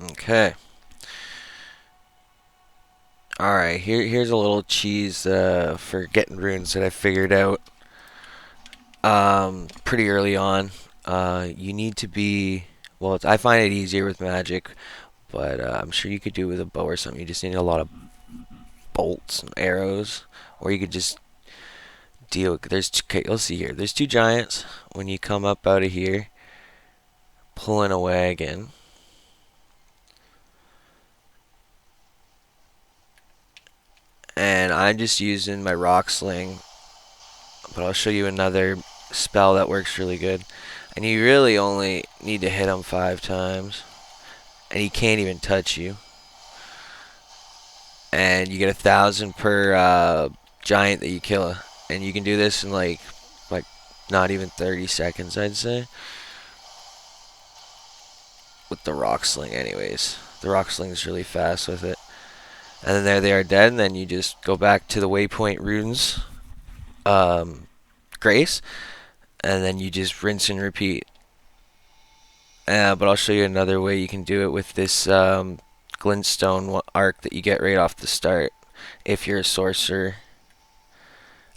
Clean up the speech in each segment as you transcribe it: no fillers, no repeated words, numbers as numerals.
Okay. Alright, here's a little cheese for getting runes that I figured out pretty early on. You need to be, well, I find it easier with magic, but I'm sure you could do it with a bow or something. You just need a lot of bolts and arrows, or you could just deal. Okay, you'll see here. There's two giants. When you come up out of here, pulling a wagon, and I'm just using my rock sling, but I'll show you another spell that works really good. And you really only need to hit him 5 times, and he can't even touch you. And you get 1,000 per giant that you kill, and you can do this in like not even 30 seconds, I'd say, with the rock sling. Anyways, the rock sling is really fast with it. And then there they are dead, and then you just go back to the waypoint runes, um, grace, and then you just rinse and repeat. But I'll show you another way you can do it with this glintstone arc that you get right off the start if you're a sorcerer,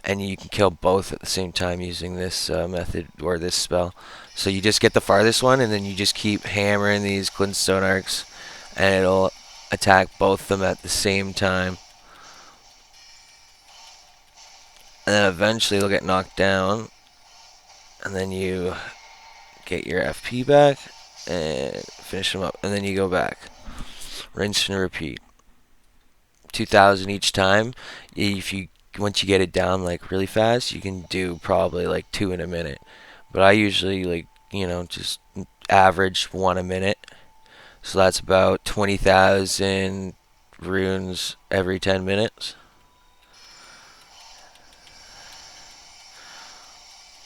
and you can kill both at the same time using this method or this spell. So you just get the farthest one, and then you just keep hammering these glintstone arcs, and it'll attack both of them at the same time. And then eventually they'll get knocked down, and then you get your FP back and finish them up, and then you go back, rinse and repeat. 2,000 each time. If you once you get it down like really fast, you can do probably like 2 in a minute. But I usually just average 1 a minute. So that's about 20,000 runes every 10 minutes.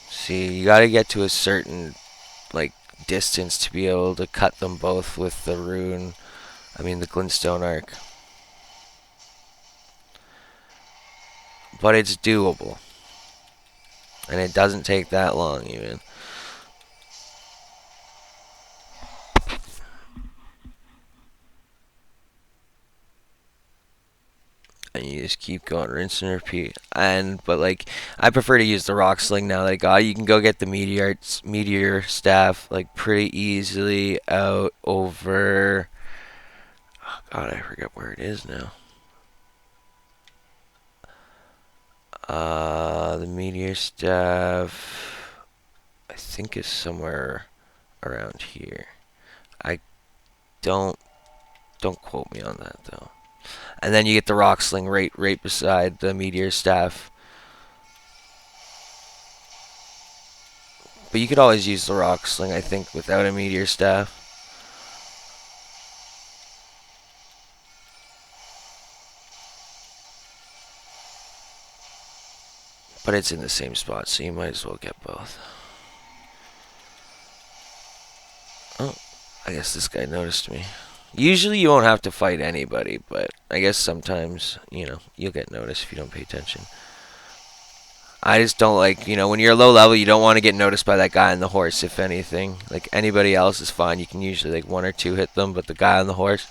See, you got to get to a certain like distance to be able to cut them both with the rune. I mean the glintstone arc. But it's doable, and it doesn't take that long even. And you just keep going, rinse and repeat. But like, I prefer to use the rock sling now that I got. You can go get the meteor staff like pretty easily out over. Oh God, I forget where it is now. The meteor staff, I think, is somewhere around here. I don't don't quote me on that though. And then you get the rock sling right beside the meteor staff. But you could always use the rock sling, I think, without a meteor staff. But it's in the same spot, so you might as well get both. Oh, I guess this guy noticed me. Usually you won't have to fight anybody, but I guess sometimes, you'll get noticed if you don't pay attention. I just don't like, when you're low level, you don't want to get noticed by that guy on the horse, if anything. Like, anybody else is fine. You can usually, like, 1 or 2 hit them, but the guy on the horse,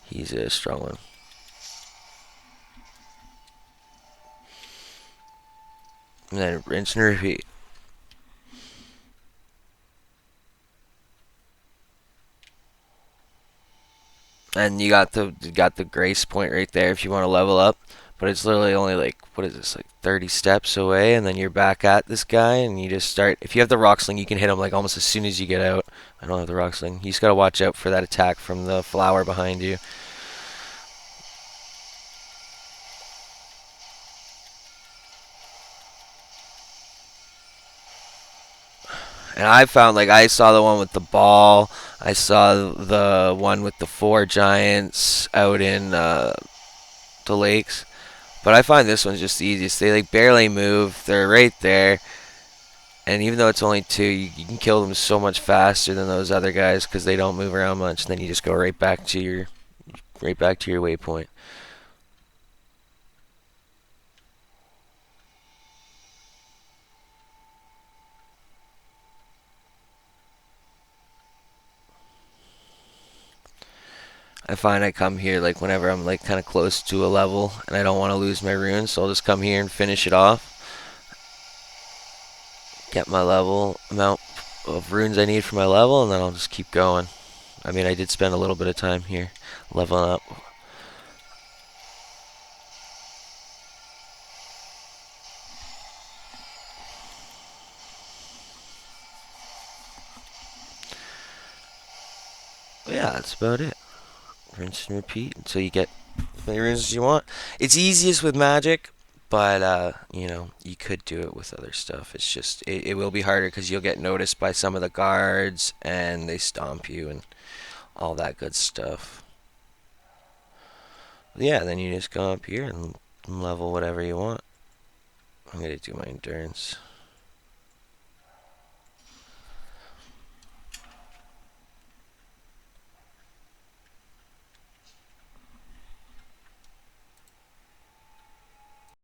he's a strong one. And then rinse and repeat. And you got the grace point right there if you want to level up. But it's literally only like, what is this, like 30 steps away, and then you're back at this guy, and you just start. If you have the rock sling, you can hit him like almost as soon as you get out. I don't have the rock sling. You just gotta watch out for that attack from the flower behind you. And I found, like, I saw the one with the ball. I saw the one with the 4 giants out in the lakes. But I find this one's just the easiest. They like barely move. They're right there. And even though it's only 2, you can kill them so much faster than those other guys because they don't move around much. And then you just go right back to your waypoint. I find I come here like whenever I'm like kind of close to a level and I don't want to lose my runes, so I'll just come here and finish it off. Get my level amount of runes I need for my level, and then I'll just keep going. I mean, I did spend a little bit of time here leveling up. But yeah, that's about it. Rinse and repeat until you get as many runes as you want. It's easiest with magic, but you could do it with other stuff. It's just it will be harder because you'll get noticed by some of the guards and they stomp you and all that good stuff. Yeah, then you just go up here and level whatever you want. I'm gonna do my endurance.